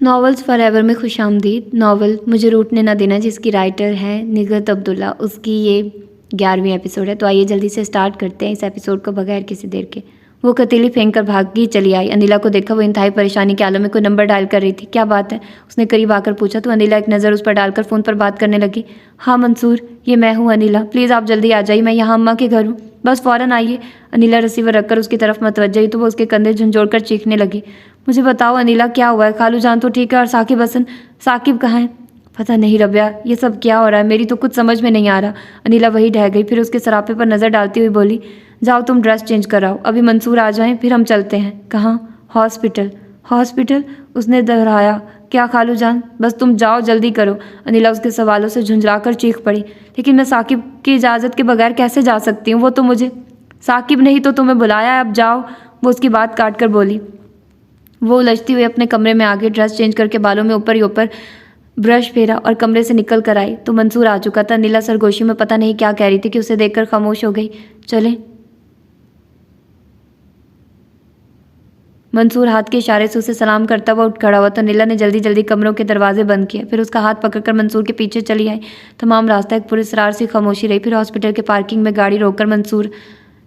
Novels forever में खुशामदीद। Novel मुझे रूठने ना देना, जिसकी राइटर है निगहत अब्दुल्ला, उसकी ये 11वीं एपिसोड है। तो आइए जल्दी से स्टार्ट करते हैं इस एपिसोड को बगैर किसी देर के। वो कतीली फेंक कर भागी चली आई। अनिला को देखा, वो इंतहाई परेशानी के आलम में कोई नंबर डायल कर रही थी। क्या बात है, उसने करीब आकर पूछा तो अनिला एक नज़र उस पर डालकर फ़ोन पर बात करने लगी। हाँ मंसूर, ये मैं हूँ अनिला, प्लीज़ आप जल्दी आ जाइए, मैं यहाँ अम्मा के घर हूँ, बस फ़ौरन आइए। अनिला रिसीवर रखकर उसकी तरफ मतवज्जा हुई तो वो उसके कंधे झंझोड़कर चीखने लगी। मुझे बताओ अनिला, क्या हुआ है? खालू जान तो ठीक है, और साकिब हसन, साकिब कहाँ है? पता नहीं रबिया, ये सब क्या हो रहा है, मेरी तो कुछ समझ में नहीं आ रहा। अनिला वही ढह गई, फिर उसके सरापे पर नज़र डालती हुई बोली, जाओ तुम ड्रेस चेंज कराओ, अभी मंसूर आ जाएं फिर हम चलते हैं। कहाँ? हॉस्पिटल। हॉस्पिटल? उसने दोहराया। क्या खालू जान, बस तुम जाओ, जल्दी करो। अनिला उसके सवालों से झुंझलाकर चीख पड़ी। लेकिन मैं साकिब की इजाज़त के बगैर कैसे जा सकती हूँ? वो तो मुझे साकिब नहीं तो तुम्हें बुलाया है, अब जाओ। वो उसकी बात काट कर बोली। वो उलझती हुई अपने कमरे में आ गई, ड्रेस चेंज करके बालों में ऊपर ही ऊपर ब्रश फेरा और कमरे से निकल कर आई तो मंसूर आ चुका था। नीला सरगोशी में पता नहीं क्या कह रही थी कि उसे देखकर खामोश हो गई। चलें? मंसूर हाथ के इशारे से उसे सलाम करता हुआ उठ खड़ा हुआ तो नीला ने जल्दी जल्दी कमरों के दरवाजे बंद किए, फिर उसका हाथ पकड़कर मंसूर के पीछे चली आई। तमाम रास्ता एक पुरस्कार से खामोशी रही। फिर हॉस्पिटल के पार्किंग में गाड़ी रोककर मंसूर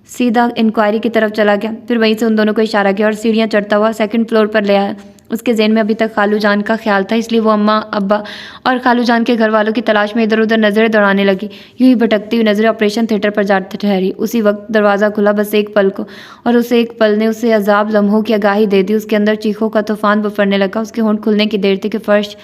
सीधा इंक्वायरी की तरफ चला गया। फिर वहीं से उन दोनों को इशारा किया और सीढ़ियाँ चढ़ता हुआ सेकंड फ्लोर पर ले आया। उसके ज़हन में अभी तक खालू जान का ख्याल था, इसलिए वो अम्मा, अब्बा और खालू जान के घर वालों की तलाश में इधर उधर नज़रें दौड़ाने लगी। यूं ही भटकती हुई नज़रें ऑपरेशन थिएटर पर जा ठहरी। उसी वक्त दरवाज़ा खुला, बस एक पल को, और उसे एक पल ने उसे अजाब लम्हों की आगाही दे दी। उसके अंदर चीखों का तूफान बफरने लगा। उसके होंठ खुलने की देर थी कि फर्श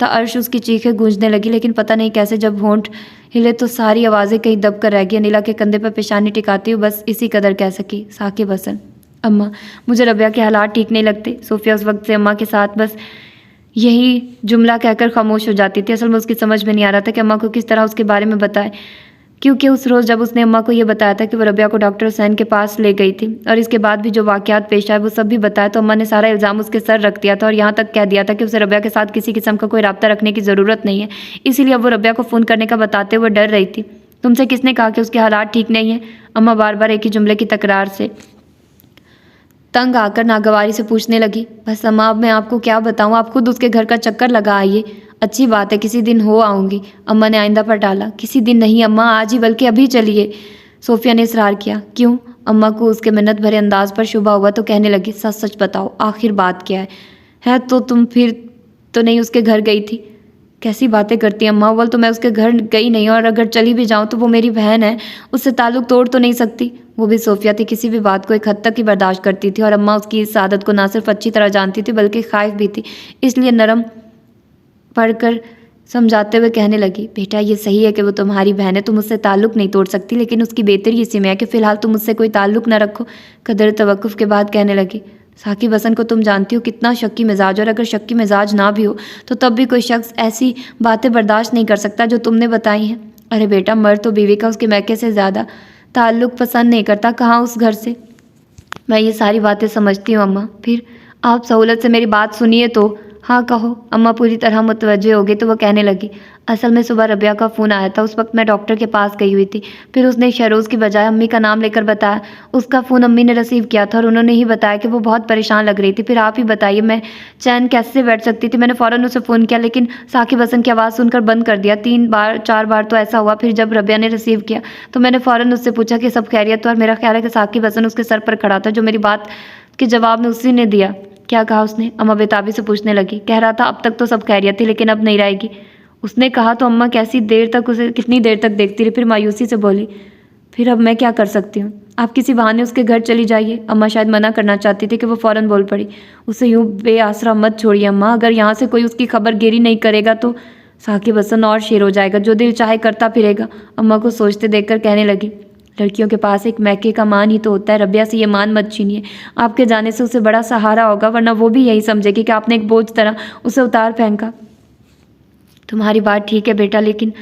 था अर्श उसकी चीखें गूंजने लगी, लेकिन पता नहीं कैसे जब होंठ हिले तो सारी आवाज़ें कहीं दब कर रह गई। अनिला के कंधे पर पेशानी टिकाती हुई बस इसी कदर कह सकी, साकिब हसन। अम्मा, मुझे रबिया के हालात ठीक नहीं लगते। सोफिया उस वक्त से अम्मा के साथ बस यही जुमला कहकर खामोश हो जाती थी। असल में उसकी समझ में नहीं आ रहा था कि अम्मा को किस तरह उसके बारे में बताए, क्योंकि उस रोज़ जब उसने अम्मा को ये बताया था कि वो रबिया को डॉक्टर हुसैन के पास ले गई थी और इसके बाद भी जो वाक़यात पेश आए वो सब भी बताया, तो अम्मा ने सारा इल्ज़ाम उसके सर रख दिया था और यहाँ तक कह दिया था कि उसे रबिया के साथ किसी किस्म का कोई रब्ता रखने की ज़रूरत नहीं है। इसीलिए अब वो रबिया को फ़ोन करने का बताते हुए डर रही थी। तुमसे किसने कहा कि उसके हालात ठीक नहीं है? अम्मा बार बार एक ही जुमले की तकरार से तंग आकर नागवारी से पूछने लगी। बस अम्मा, अब मैं आपको क्या बताऊँ, आप खुद उसके घर का चक्कर लगा आइए। अच्छी बात है, किसी दिन हो आऊँगी। अम्मा ने आइंदा पर टाला। किसी दिन नहीं अम्मा, आज ही, बल्कि अभी चलिए। सोफिया ने इसरार किया। क्यों? अम्मा को उसके मिन्नत भरे अंदाज पर शुबा हुआ तो कहने लगी, सच सच बताओ, आखिर बात क्या है तो तुम फिर तो नहीं उसके घर गई थी? कैसी बातें करती हैं अम्मा, अव्वल तो मैं उसके घर गई नहीं, और अगर चली भी जाऊँ तो वो मेरी बहन है, उससे ताल्लुक़ तोड़ तो नहीं सकती। वो भी सोफिया थी, किसी भी बात को एक हद तक ही बर्दाश्त करती थी और अम्मा उसकी इस आदत को ना सिर्फ अच्छी तरह जानती थी बल्कि खाइफ भी थी। इसलिए नरम पढ़कर समझाते हुए कहने लगी, बेटा ये सही है कि वो तुम्हारी बहन है, तुम उससे ताल्लुक़ नहीं तोड़ सकती, लेकिन उसकी बेहतरी इसी में है कि फ़िलहाल तुम उससे कोई ताल्लुक़ ना रखो। कदर तवक्कुफ़ के बाद कहने लगी, साकिब हसन को तुम जानती हो कितना शक्की मिजाज, और अगर शक्की मिजाज ना भी हो तो तब भी कोई शख्स ऐसी बातें बर्दाश्त नहीं कर सकता जो तुमने बताई हैं। अरे बेटा, मर्द तो बीवी का उसके मैके से ज़्यादा ताल्लुक़ पसंद नहीं करता, कहाँ उस घर से। मैं ये सारी बातें समझती हूँ अम्मा, फिर आप सहूलत से मेरी बात सुनिए तो। हाँ कहो। अम्मा पूरी तरह मुतवज्जे हो गई तो वह कहने लगी, असल में सुबह रबिया का फ़ोन आया था, उस वक्त मैं डॉक्टर के पास गई हुई थी। फिर उसने शहरोज़ की बजाय अम्मी का नाम लेकर बताया। उसका फ़ोन अम्मी ने रिसीव किया था और उन्होंने ही बताया कि वो बहुत परेशान लग रही थी। फिर आप ही बताइए, मैं चैन कैसे बैठ सकती थी। मैंने फ़ौरन उसे फ़ोन किया, लेकिन साकिब हसन की आवाज़ सुनकर बंद कर दिया। 3 बार 4 बार तो ऐसा हुआ। फिर जब रबिया ने रिसीव किया तो मैंने फ़ौरन उससे पूछा कि सब खैरियत, और मेरा ख्याल है कि साकिब हसन उसके सर पर खड़ा था, जो मेरी बात के जवाब में उसी ने दिया। क्या कहा उसने? अम्मा बेताबी से पूछने लगी। कह रहा था अब तक तो सब खैरियत थी, लेकिन अब नहीं रहेगी। उसने कहा तो अम्मा कैसी देर तक उसे कितनी देर तक देखती रही, फिर मायूसी से बोली, फिर अब मैं क्या कर सकती हूँ? आप किसी बहाने उसके घर चली जाइए। अम्मा शायद मना करना चाहती थी कि वो फ़ौरन बोल पड़ी, उसे यूँ बेआसरा मत छोड़िए अम्मा, अगर यहाँ से कोई उसकी खबर गिरी नहीं करेगा तो साकिब हसन और शेर हो जाएगा, जो दिल चाहे करता फिरेगा। अम्मा को सोचते देखकर कहने लगी, लड़कियों के पास एक मैके का मान ही तो होता है। रबिया से ये मान मत छीनिए, आपके जाने से उसे बड़ा सहारा होगा, वरना वो भी यही समझेगी कि आपने एक बोझ तरह उसे उतार फेंका। तुम्हारी बात ठीक है बेटा, लेकिन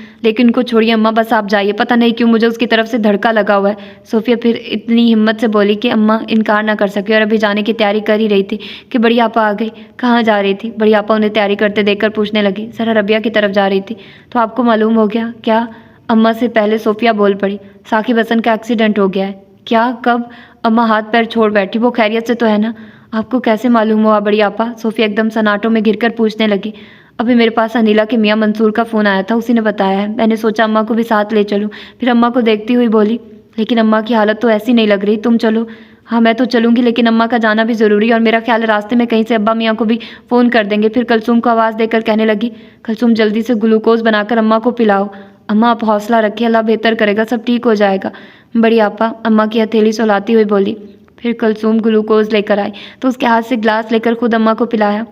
उनको छोड़िए अम्मा, बस आप जाइए। पता नहीं क्यों मुझे उसकी तरफ से धड़का लगा हुआ है। सोफिया फिर इतनी हिम्मत से बोली कि अम्मा इनकार ना कर सके, और अभी जाने की तैयारी कर ही रही थी कि बड़ी आपा आ गई। कहाँ जा रही थी? बड़ी आपा उन्हें तैयारी करते देखकर पूछने लगी। जरा रबिया की तरफ जा रही थी। तो आपको मालूम हो गया? क्या? अम्मा से पहले सोफिया बोल पड़ी, साकिब हसन का एक्सीडेंट हो गया है। क्या? कब? अम्मा हाथ पैर छोड़ बैठी। वो खैरियत से तो है ना? आपको कैसे मालूम हुआ बड़ी आपा? सोफिया एकदम सन्नाटों में घिरकर पूछने लगी। अभी मेरे पास अनिला के मियाँ मंसूर का फ़ोन आया था, उसी ने बताया है। मैंने सोचा अम्मा को भी साथ ले चलूँ। फिर अम्मा को देखती हुई बोली, लेकिन अम्मा की हालत तो ऐसी नहीं लग रही, तुम चलो। हाँ मैं तो चलूँगी, लेकिन अम्मा का जाना भी ज़रूरी है और मेरा ख्याल है रास्ते में कहीं से अब्बा मियाँ को भी फ़ोन कर देंगे। फिर कुलसूम को आवाज़ देकर कहने लगी, कुलसूम जल्दी से ग्लूकोज़ बनाकर अम्मा को पिलाओ। अम्मा आप हौसला रखिए, अल्लाह बेहतर करेगा, सब ठीक हो जाएगा। बड़ी आपा अम्मा की हथेली सुलाती हुई बोली। फिर कुलसूम ग्लूकोज़ लेकर आई तो उसके हाथ से ग्लास लेकर खुद अम्मा को पिलाया।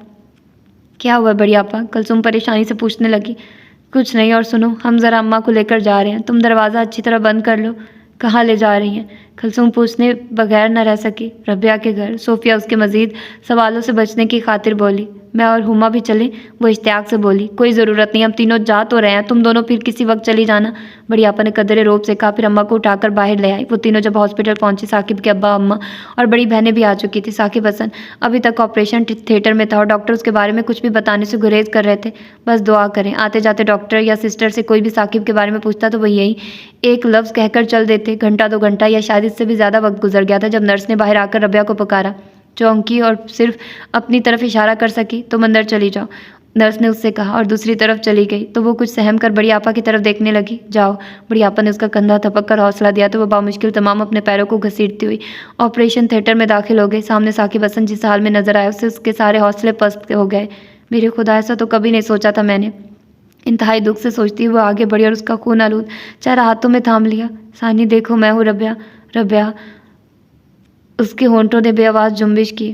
क्या हुआ बड़ी आपा? कुलसूम परेशानी से पूछने लगी। कुछ नहीं, और सुनो, हम ज़रा अम्मा को लेकर जा रहे हैं, तुम दरवाज़ा अच्छी तरह बंद कर लो। कहाँ ले जा रही हैं? कुलसूम पूछने बगैर न रह सकी। रबिया के घर। सोफिया उसके मज़ीद सवालों से बचने की खातिर बोली। मैं और हुमा भी चलें? वो इश्तियाक से बोली। कोई ज़रूरत नहीं, हम तीनों जा तो रहे हैं, तुम दोनों फिर किसी वक्त चली जाना। बड़ी आपा ने कदरे रोब से कहा। फिर अम्मा को उठाकर बाहर ले आई। वो तीनों जब हॉस्पिटल पहुंचे, साकिब के अब्बा अम्मा और बड़ी बहनें भी आ चुकी थी। साकिब हसन अभी तक ऑपरेशन थिएटर में था और डॉक्टर उसके बारे में कुछ भी बताने से गुरेज कर रहे थे। बस दुआ करें। आते जाते डॉक्टर या सिस्टर से कोई भी साकिब के बारे में पूछता तो वो यही एक लफ्ज़ कहकर चल देते। घंटा 2 घंटा या शायद इससे भी ज़्यादा वक्त गुजर गया था जब नर्स ने बाहर आकर रबिया को पुकारा। चौंकी और सिर्फ अपनी तरफ इशारा कर सकी। तुम अंदर चली जाओ, नर्स ने उससे कहा और दूसरी तरफ चली गई। तो वो कुछ सहम कर बड़ी आपा की तरफ देखने लगी। जाओ। बड़ी आपा ने उसका कंधा थपक कर हौसला दिया तो वह बामुश्किल तमाम अपने पैरों को घसीटती हुई ऑपरेशन थिएटर में दाखिल हो गई। सामने साकिब हसन जिस हाल में नजर आया उससे उसके सारे हौसले पस्त हो गए। मेरे खुदा, ऐसा तो कभी नहीं सोचा था मैंने। इंतहाई दुख से सोचती हुई आगे बढ़ी और उसका खून आलूद चेहरा हाथों में थाम लिया। सानी देखो, मैं हूँ रबिया। रबिया। उसके होंठों ने बेआवाज़ जुम्बिश की।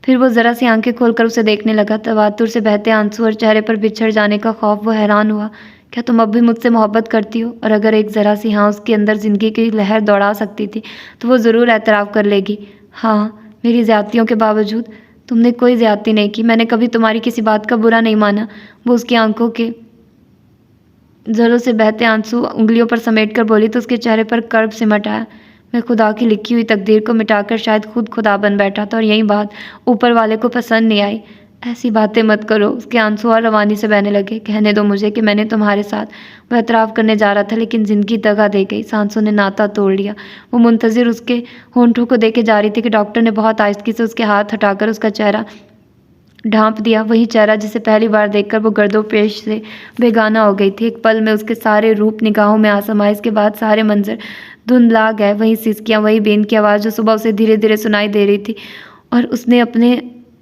फिर वो ज़रा सी आंखें खोलकर उसे देखने लगा। तवातुर से बहते आंसू और चेहरे पर बिछड़ जाने का खौफ। वो हैरान हुआ। क्या तुम अब भी मुझसे मोहब्बत करती हो? और अगर एक ज़रा सी हाँ उसके अंदर ज़िंदगी की लहर दौड़ा सकती थी तो वो ज़रूर एतराफ़ कर लेगी। हाँ, मेरी ज़्यादतियों के बावजूद। तुमने कोई ज़्यादती नहीं की, मैंने कभी तुम्हारी किसी बात का बुरा नहीं माना। वो उसकी आंखों के ज़रों से बहते आंसू उंगलियों पर समेट कर बोली तो उसके चेहरे पर कर्ब सिमट आया। मैं खुदा की लिखी हुई तकदीर को मिटाकर शायद खुद खुदा बन बैठा था और यही बात ऊपर वाले को पसंद नहीं आई। ऐसी बातें मत करो। उसके आंसू और रवानी से बहने लगे। कहने दो मुझे कि मैंने तुम्हारे साथ वह एतराफ़ करने जा रहा था, लेकिन ज़िंदगी दगा दे गई। सांसों ने नाता तोड़ लिया। वो मुंतज़िर उसके होंठों को देखे जा रही थी कि डॉक्टर ने बहुत आहिस्ती से उसके हाथ हटाकर उसका चेहरा ढांप दिया। वही चेहरा जिसे पहली बार देखकर वो गर्दोपेश से बेगाना हो गई थी। एक पल में उसके सारे रूप निगाहों में आ समाये। इसके बाद सारे मंजर धुंधला गए। वही सिसकियाँ, वही बेन की आवाज़ जो सुबह उसे धीरे धीरे सुनाई दे रही थी और उसने अपने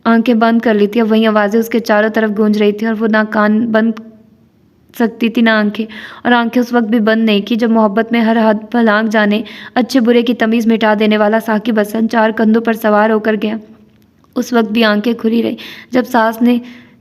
आंखें बंद कर ली थी। अब वही आवाज़ें उसके चारों तरफ गूंज रही थी और वो ना कान बंद सकती थी ना आंखें। और आंखें उस वक्त भी बंद नहीं की जब मोहब्बत में हर हद फलांग जाने, अच्छे बुरे की तमीज़ मिटा देने वाला साकिब हसन 4 कंधों पर सवार होकर गया। उस वक्त भी आंखें खुली रही जब सास ने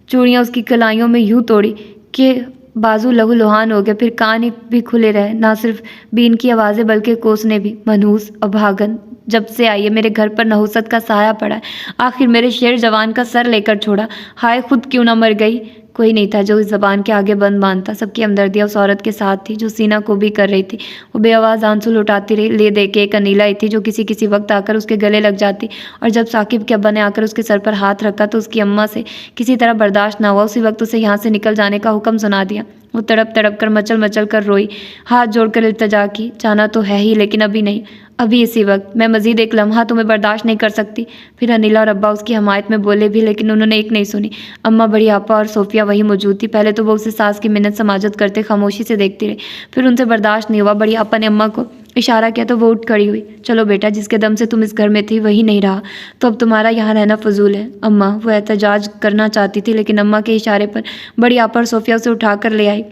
चूड़ियाँ उसकी कलाइयों में यूं तोड़ी कि बाजू लहू लुहान हो गए। फिर कान भी खुले रहे। ना सिर्फ बीन की आवाज़ें बल्कि कोसने भी। मनहूस अभागन जब से आई है मेरे घर पर नहुसत का साया पड़ा है। आखिर मेरे शेर जवान का सर लेकर छोड़ा। हाय खुद क्यों ना मर गई। कोई नहीं था जो इस ज़बान के आगे बंद मानता। सबकी हमदर्दियाँ उस औरत के साथ थी जो सीना को भी कर रही थी। वो बेआवाज़ आंसू लुटाती रही। ले दे के एक अनीला ही थी जो किसी किसी वक्त आकर उसके गले लग जाती। और जब साकिब के अब्बा ने आकर उसके सर पर हाथ रखा तो उसकी अम्मा से किसी तरह बर्दाश्त ना हुआ। उसी वक्त उसे यहाँ से निकल जाने का हुक्म सुना दिया। वो तड़प तड़प कर मचल मचल कर रोई, हाथ जोड़कर इल्तजा की। जाना तो है ही, लेकिन अभी नहीं, अभी इसी वक्त। मैं मज़ीद एक लम्हा तुम्हें बर्दाश्त नहीं कर सकती। फिर अनिला और अब्बा उसकी हमायत में बोले भी, लेकिन उन्होंने एक नहीं सुनी। अम्मा, बड़ी आपा और सोफिया वहीं मौजूद थी। पहले तो वो उसे सास की मिन्नत समाजत करते खामोशी से देखती रही। फिर उनसे बर्दाश्त नहीं हुआ। बड़ी आपा ने अम्मा को इशारा किया तो वो उठ खड़ी हुई। चलो बेटा, जिसके दम से तुम इस घर में थी वही नहीं रहा तो अब तुम्हारा यहाँ रहना फजूल है। अम्मा, वो एहतजाज करना चाहती थी लेकिन अम्मा के इशारे पर बड़ी आपा और सोफिया उसे उठाकर ले आई।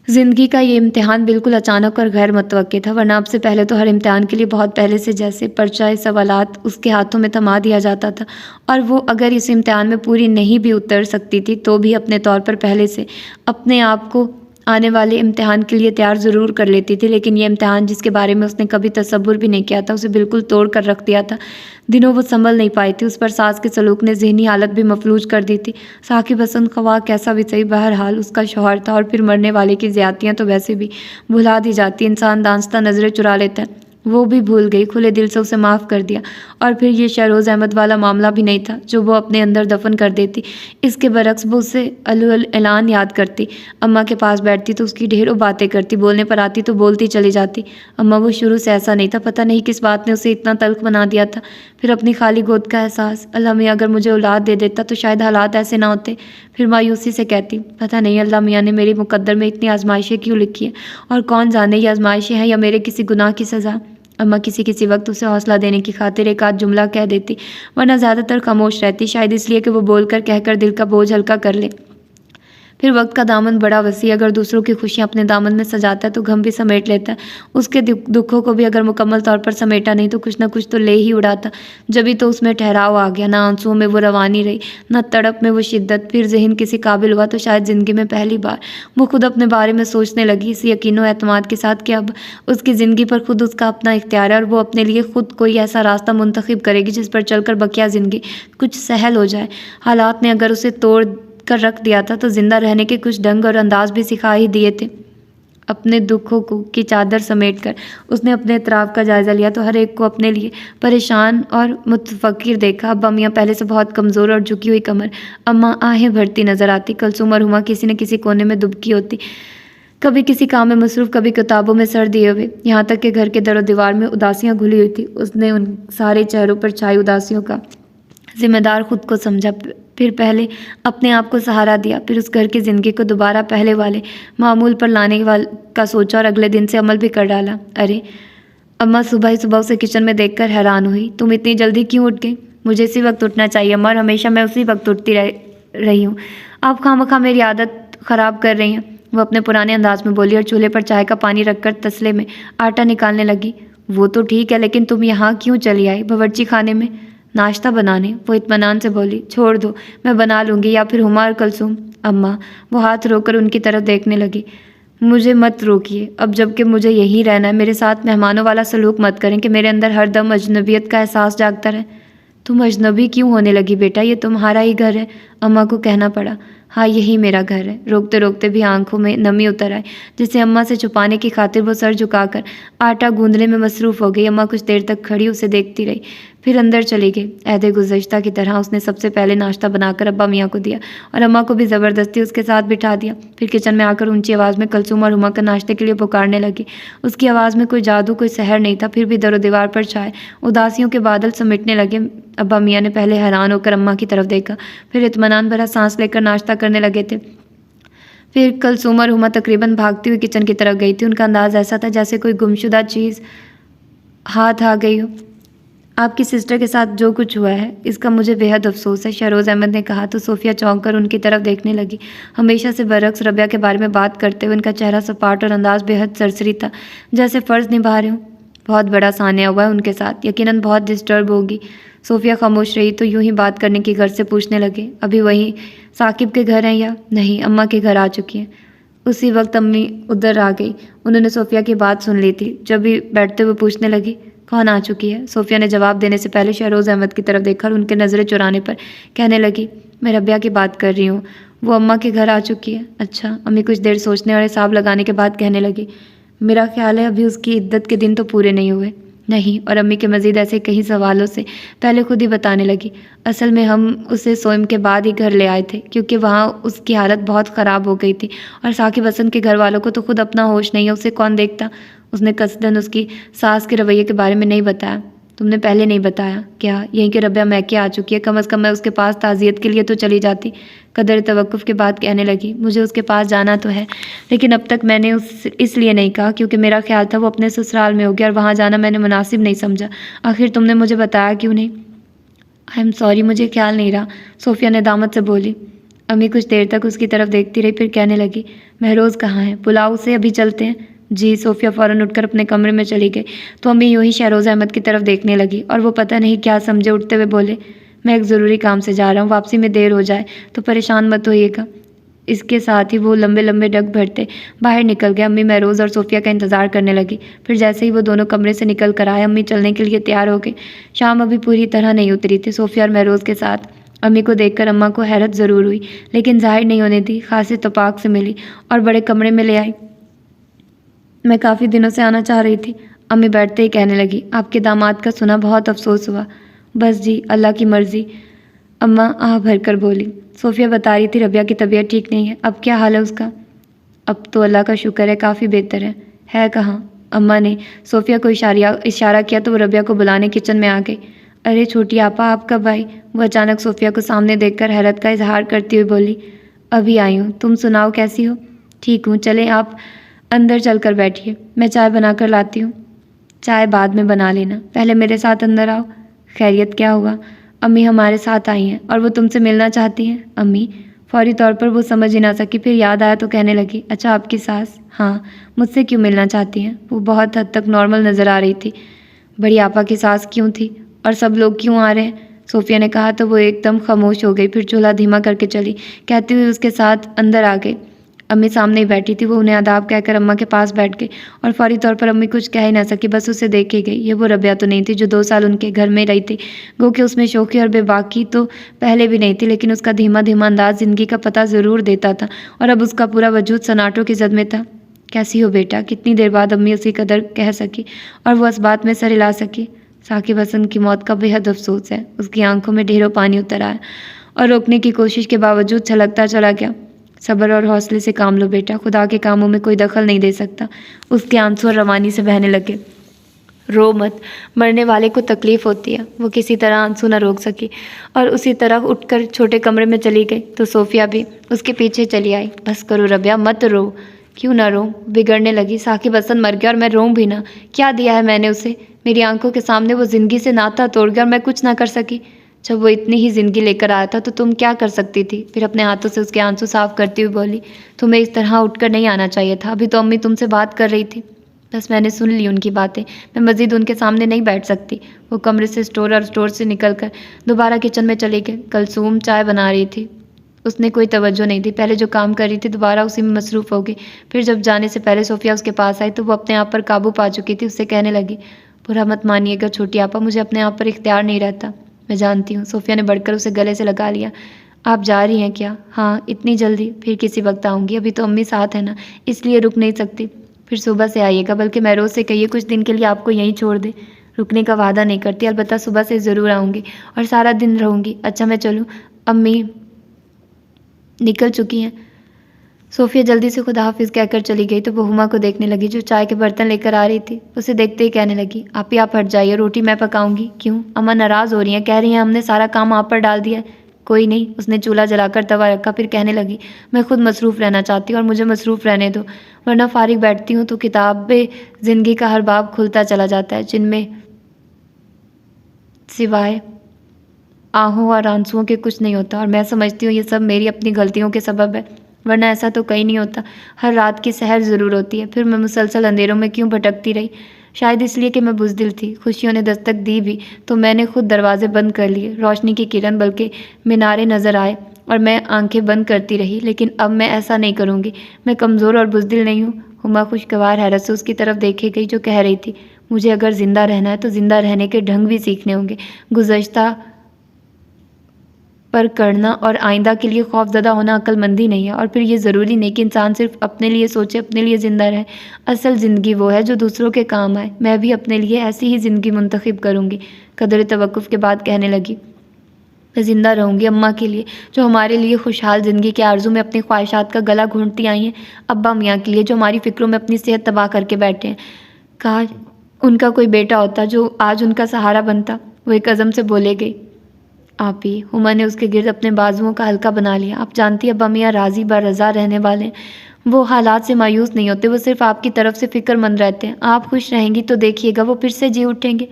ज़िंदगी का ये इम्तिहान बिल्कुल अचानक और गैर मुतवक्के था, वरना अब से पहले तो हर इम्तिहान के लिए बहुत पहले से जैसे पर्चा सवालात उसके हाथों में थमा दिया जाता था और वो अगर इस इम्तिहान में पूरी नहीं भी उतर सकती थी तो भी अपने तौर पर पहले से अपने आप को आने वाले इम्तिहान के लिए तैयार ज़रूर कर लेती थी। लेकिन ये इम्तिहान जिसके बारे में उसने कभी तसव्वुर भी नहीं किया था, उसे बिल्कुल तोड़ कर रख दिया था। दिनों वो संभल नहीं पाई थी। उस पर सास के सलूक ने ज़हनी हालत भी मफलूज कर दी थी। साकिब हसन ख्वाह कैसा भी सही, बहरहाल उसका शौहर था और फिर मरने वाले की ज़्यादतियाँ तो वैसे भी भुला दी जाती। इंसान दांस्ता नज़रें चुरा लेता है। वो भी भूल गई, खुले दिल से उसे माफ़ कर दिया। और फिर ये शहरोज़ अहमद वाला मामला भी नहीं था जो वो अपने अंदर दफन कर देती। इसके बरक्स वो उसे ऐलान याद करती। अम्मा के पास बैठती तो उसकी ढेरों बातें करती, बोलने पर आती तो बोलती चली जाती। अम्मा वो शुरू से ऐसा नहीं था, पता नहीं किस बात ने उसे इतना तल्ख बना दिया था। फिर अपनी खाली गोद का एहसास, अल्लाह मियाँ अगर मुझे औलाद दे देता तो शायद हालात ऐसे ना होते। फिर मायूसी से कहती, पता नहीं अल्लाह मियाँ ने मेरी मुकद्दर में इतनी आजमाइशें क्यों लिखी हैं, और कौन जाने ये आजमाइशें हैं या मेरे किसी गुनाह की सज़ा। अम्मा किसी किसी वक्त उसे हौसला देने की खातिर एक आध जुमला कह देती, वरना ज़्यादातर खामोश रहती, शायद इसलिए कि वो बोलकर कहकर दिल का बोझ हल्का कर ले। फिर वक्त का दामन बड़ा वसी, अगर दूसरों की खुशियाँ अपने दामन में सजाता है तो गम भी समेट लेता है। उसके दुखों को भी अगर मुकम्मल तौर पर समेटा नहीं तो कुछ ना कुछ तो ले ही उड़ाता। जभी तो उसमें ठहराव आ गया, ना आंसुओं में वो रवानी रही, ना तड़प में वो शिद्दत। फिर ज़हन किसी काबिल हुआ तो शायद ज़िंदगी में पहली बार वो खुद अपने बारे में सोचने लगी, इस यकीनो एतमाद के साथ कि अब उसकी ज़िंदगी पर खुद उसका अपना इख्तियार है और वो अपने लिए खुद कोई ऐसा रास्ता मुंतखब करेगी जिस पर चलकर बकिया ज़िंदगी कुछ सहल हो जाए। हालात ने अगर उसे तोड़ कर रख दिया था तो जिंदा रहने के कुछ ढंग और अंदाज भी सिखा ही दिए थे। अपने दुखों को की चादर समेटकर उसने अपने इतराफ़ का जायज़ा लिया तो हर एक को अपने लिए परेशान और मुतफक्किर देखा। अब्बा मियाँ पहले से बहुत कमज़ोर और झुकी हुई कमर, अम्मा आहें भरती नज़र आती, कुलसूम और हुमा किसी न किसी कोने में दुबकी होती, कभी किसी काम में मसरूफ़, कभी किताबों में सर दिए हुए। यहाँ तक कि घर के दरो दीवार में उदासियाँ घुली हुई थी। उसने उन सारे चेहरों पर छाई उदासियों का जिम्मेदार खुद को समझा। फिर पहले अपने आप को सहारा दिया, फिर उस घर की ज़िंदगी को दोबारा पहले वाले मामूल पर लाने का सोचा और अगले दिन से अमल भी कर डाला। अरे अम्मा सुबह ही सुबह उसे किचन में देखकर हैरान हुई, तुम इतनी जल्दी क्यों उठ गई? मुझे इसी वक्त उठना चाहिए अम्मा, और हमेशा मैं उसी वक्त उठती रही हूँ। आप खामखा मेरी आदत ख़राब कर रही हैं, वो अपने पुराने अंदाज में बोली और चूल्हे पर चाय का पानी रखकर तसले में आटा निकालने लगी। वो तो ठीक है, लेकिन तुम यहाँ क्यों चली आई, बावर्ची खाने में नाश्ता बनाने? वो इत्मीनान से बोली, छोड़ दो, मैं बना लूँगी, या फिर हुमा और कुलसूम। अम्मा, वो हाथ रोककर उनकी तरफ देखने लगी, मुझे मत रोकिए अब, जबकि मुझे यहीं रहना है। मेरे साथ मेहमानों वाला सलूक मत करें कि मेरे अंदर हर दम अजनबियत का एहसास जागता रहे। तुम अजनबी क्यों होने लगी बेटा, ये तुम्हारा ही घर है, अम्मा को कहना पड़ा। हाँ, यही मेरा घर है। रोकते रोकते भी आंखों में नमी उतर आई, जिसे अम्मा से छुपाने की खातिर वो सर झुकाकर आटा गूंदने में मसरूफ़ हो गई। अम्मा कुछ देर तक खड़ी उसे देखती रही, फिर अंदर चली गई। अहदे गुज़श्ता की तरह उसने सबसे पहले नाश्ता बनाकर अब्बा मियाँ को दिया और अम्मा को भी ज़बरदस्ती उसके साथ बिठा दिया। फिर किचन में आकर ऊंची आवाज़ में कुलसूम और हुमा का नाश्ते के लिए पुकारने लगी। उसकी आवाज़ में कोई जादू, कोई सहर नहीं था, फिर भी दरो दीवार पर छाए उदासियों के बादल समेटने लगे। अब्बा मियाँ ने पहले हैरान होकर अम्मा की तरफ देखा, फिर इत्मीनान भरा सांस लेकर नाश्ता करने लगे थे। फिर कुलसूम और हुमा तकरीबन भागती हुई किचन की तरफ गई थी। उनका अंदाज़ ऐसा था जैसे कोई गुमशुदा चीज़ हाथ आ गई हो। आपकी सिस्टर के साथ जो कुछ हुआ है इसका मुझे बेहद अफसोस है, शहरोज़ अहमद ने कहा तो सोफिया चौंक कर उनकी तरफ देखने लगी। हमेशा से बरक्स रबिया के बारे में बात करते हुए उनका चेहरा सपाट और अंदाज बेहद सरसरी था, जैसे फ़र्ज़ निभा रहे हो। बहुत बड़ा सान्या हुआ है उनके साथ, यकीनन बहुत डिस्टर्ब होगी। सोफिया खामोश रही तो यूं ही बात करने की घर से पूछने लगे, अभी वहीं साकिब के घर हैं या नहीं? अम्मा के घर आ चुकी हैं। उसी वक्त अम्मी उधर आ गई। उन्होंने सोफिया की बात सुन ली थी। जब भी बैठते हुए पूछने लगी, कौन आ चुकी है? सोफिया ने जवाब देने से पहले शहरोज़ अहमद की तरफ देखा और उनके नज़रें चुराने पर कहने लगी, मैं रबिया की बात कर रही हूँ, वो अम्मा के घर आ चुकी है। अच्छा। अम्मी कुछ देर सोचने और हिसाब लगाने के बाद कहने लगी, मेरा ख्याल है अभी उसकी इद्दत के दिन तो पूरे नहीं हुए। नहीं। और अम्मी के मज़ीद ऐसे कई सवालों से पहले खुद ही बताने लगी, असल में हम उसे सोम के बाद ही घर ले आए थे, क्योंकि वहाँ उसकी हालत बहुत ख़राब हो गई थी और साकिब हसन के घर वालों को तो खुद अपना होश नहीं है, उसे कौन देखता। उसने कसदन उसकी सास के रवैये के बारे में नहीं बताया। तुमने पहले नहीं बताया क्या? यहीं कि रबिया मैके आ चुकी है, कम अज़ कम मैं उसके पास ताज़ियत के लिए तो चली जाती। कदर तवक्कुफ़ के बाद कहने लगी, मुझे उसके पास जाना तो है, लेकिन अब तक मैंने इसलिए नहीं कहा क्योंकि मेरा ख्याल था वो अपने ससुराल में होगी और वहाँ जाना मैंने मुनासिब नहीं समझा। आखिर तुमने मुझे बताया क्यों नहीं? आई एम सॉरी, मुझे ख्याल नहीं रहा, सोफिया ने दामत से बोली। अम्मी कुछ देर तक उसकी तरफ देखती रही, फिर कहने लगी, महरोज़ कहाँ है? पुलाव से अभी चलते हैं। जी। सोफिया फ़ौरन उठकर अपने कमरे में चली गई तो अम्मी यूँ ही शहरोज़ अहमद की तरफ देखने लगी और वो पता नहीं क्या समझे उठते हुए बोले, मैं एक ज़रूरी काम से जा रहा हूँ, वापसी में देर हो जाए तो परेशान मत होइएगा। इसके साथ ही वो लंबे लंबे डग भरते बाहर निकल गए। अम्मी महरोज़ और सोफिया का इंतज़ार करने लगी। फिर जैसे ही वो दोनों कमरे से निकल कर आए, अम्मी चलने के लिए तैयार हो गई। शाम अभी पूरी तरह नहीं उतरी थी। सोफिया और महरोज़ के साथ अम्मी को देखकर अम्मा को हैरत ज़रूर हुई, लेकिन जाहिर नहीं होने दी। खासी तपाक से मिली और बड़े कमरे में ले आई। मैं काफ़ी दिनों से आना चाह रही थी, अम्मी बैठते ही कहने लगी, आपके दामाद का सुना बहुत अफसोस हुआ। बस जी, अल्लाह की मर्जी, अम्मा आह भर कर बोली। सोफिया बता रही थी रबिया की तबीयत ठीक नहीं है, अब क्या हाल है उसका? अब तो अल्लाह का शुक्र है, काफ़ी बेहतर है कहाँ? अम्मा ने सोफिया को इशारा किया तो वो रबिया को बुलाने किचन में आ गई। अरे छोटी आपा, आप कब आई? वो अचानक सोफिया को सामने देखकर हैरत का इजहार करती हुई बोली, अभी आई हूँ, तुम सुनाओ कैसी हो? ठीक हूँ, चले आप अंदर चल कर बैठिए, मैं चाय बना कर लाती हूँ। चाय बाद में बना लेना, पहले मेरे साथ अंदर आओ। खैरियत क्या हुआ? अम्मी हमारे साथ आई हैं और वो तुमसे मिलना चाहती हैं। अम्मी? फौरी तौर पर वो समझ ही ना सकी, फिर याद आया तो कहने लगी, अच्छा आपकी सास? हाँ, मुझसे क्यों मिलना चाहती हैं? वो बहुत हद तक नॉर्मल नज़र आ रही थी। बड़ी आपा की सास क्यों थी? और सब लोग क्यों आ रहे हैं? सोफिया ने कहा तो वो एकदम खामोश हो गई, फिर चूल्हा धीमा करके चली, कहती हुई उसके साथ अंदर आ गई। अम्मी सामने ही बैठी थी, वो उन्हें आदाब कहकर अम्मा के पास बैठ गई और फौरी तौर पर अम्मी कुछ कह ही ना सकी, बस उसे देख ही गई। ये वो रबिया तो नहीं थी जो 2 साल उनके घर में रही थी। गो कि उसमें शौकी और बेबाकी तो पहले भी नहीं थी, लेकिन उसका धीमा धीमा अंदाज ज़िंदगी का पता ज़रूर देता था और अब उसका पूरा वजूद सन्नाटों की जद में था। कैसी हो बेटा? कितनी देर बाद अम्मी उसकी कदर कह सकी और वो इस बात में सर हिला सकी। साकिब हसन की मौत का बेहद अफसोस है। उसकी आंखों में ढेरों पानी उतर आया और रोकने की कोशिश के बावजूद छलकता चला गया। सब्र और हौसले से काम लो बेटा, खुदा के कामों में कोई दखल नहीं दे सकता। उसके आंसू और रवानी से बहने लगे। रो मत, मरने वाले को तकलीफ़ होती है। वो किसी तरह आंसू न रोक सकी और उसी तरह उठकर छोटे कमरे में चली गई तो सोफिया भी उसके पीछे चली आई। बस करो रबिया, मत रो। क्यों ना रो? बिगड़ने लगी। साकिब हसन मर गया और मैं रोऊं भी ना? क्या दिया है मैंने उसे? मेरी आंखों के सामने वो ज़िंदगी से नाता तोड़ गया और मैं कुछ ना कर सकी। जब वो इतनी ही ज़िंदगी लेकर आया था तो तुम क्या कर सकती थी? फिर अपने हाथों से उसके आंसू साफ करती हुई बोली, तुम्हें इस तरह उठकर नहीं आना चाहिए था। अभी तो अम्मी तुमसे बात कर रही थी। बस मैंने सुन ली उनकी बातें, मैं मज़ीद उनके सामने नहीं बैठ सकती। वो कमरे से स्टोर से निकलकर दोबारा किचन में चली गई। कलसूम चाय बना रही थी, उसने कोई तवज्जो नहीं दी। पहले जो काम कर रही थी दोबारा उसी में मसरूफ़ हो गई। फिर जब जाने से पहले सोफिया उसके पास आई तो वो अपने आप पर काबू पा चुकी थी। उससे कहने लगी, बुरा मत मानिएगा छोटी आपा, मुझे अपने आप पर इख्तियार नहीं रहता। मैं जानती हूँ। सोफिया ने बढ़कर उसे गले से लगा लिया। आप जा रही हैं क्या? हाँ, इतनी जल्दी? फिर किसी वक्त आऊँगी, अभी तो अम्मी साथ है ना, इसलिए रुक नहीं सकती। फिर सुबह से आइएगा, बल्कि मैं रोज़ से कहिए कुछ दिन के लिए आपको यहीं छोड़ दे। रुकने का वादा नहीं करती, अलबत्ता सुबह से ज़रूर आऊँगी और सारा दिन रहूँगी। अच्छा मैं चलूँ? अम्मी निकल चुकी हैं। सोफिया जल्दी से खुदा हाफिज़ कहकर चली गई तो वो हुमा को देखने लगी जो चाय के बर्तन लेकर आ रही थी। उसे देखते ही कहने लगी, आप हट जाइए, रोटी मैं पकाऊंगी। क्यों? अम्मा नाराज़ हो रही हैं, कह रही हैं हमने सारा काम आप पर डाल दिया है। कोई नहीं। उसने चूल्हा जलाकर तवा रखा, फिर कहने लगी, मैं खुद मसरूफ़ रहना चाहती हूँ और मुझे मसरूफ़ रहने दो, वरना फारिग बैठती हूँ तो किताबें ज़िंदगी का हर बाब खुलता चला जाता है, जिनमें सिवाय आहों और आंसुओं के कुछ नहीं होता। और मैं समझती हूँ ये सब मेरी अपनी गलतियों के सबब है, वरना ऐसा तो कहीं नहीं होता। हर रात की सहर ज़रूर होती है। फिर मैं मुसलसल अंधेरों में क्यों भटकती रही? शायद इसलिए कि मैं बुज़दिल थी। खुशियों ने दस्तक दी भी तो मैंने खुद दरवाजे बंद कर लिए। रोशनी की किरण बल्कि मीनारे नज़र आए और मैं आंखें बंद करती रही, लेकिन अब मैं ऐसा नहीं करूँगी। मैं कमज़ोर और बुज़दिल नहीं हूँ। हुमा खुशगवार हैरत से उसकी तरफ देखे गई जो कह रही थी, मुझे अगर ज़िंदा रहना है तो ज़िंदा रहने के ढंग भी सीखने होंगे। गुज़श्ता पर करना और आइंदा के लिए खौफज़दा होना अक्लमंदी नहीं है। और फिर ये ज़रूरी नहीं कि इंसान सिर्फ अपने लिए सोचे, अपने लिए ज़िंदा रहे। असल ज़िंदगी वो है जो दूसरों के काम आए। मैं भी अपने लिए ऐसी ही ज़िंदगी मुंतखब करूँगी। कदर तवक्कुफ़ के बाद कहने लगी, मैं ज़िंदा रहूँगी अम्मा के लिए जो हमारे लिए खुशहाल ज़िंदगी के आरज़ू में अपनी ख्वाहिशात का गला घूंटती आई हैं। अब्बा मियाँ के लिए जो हमारी फ़िक्रों में अपनी सेहत तबाह करके बैठे हैं। काश उनका कोई बेटा होता जो आज उनका सहारा बनता। वो एक अज़म से बोले गई। आप ही? हुमा ने उसके गिर्द अपने बाजुओं का हल्का बना लिया। आप जानती है अब्बा मियाँ राज़ी बारज़ा रहने वाले हैं। वो हालात से मायूस नहीं होते, वो सिर्फ आपकी तरफ से फ़िक्रमंद रहते हैं। आप खुश रहेंगी तो देखिएगा वो फिर से जी उठेंगे।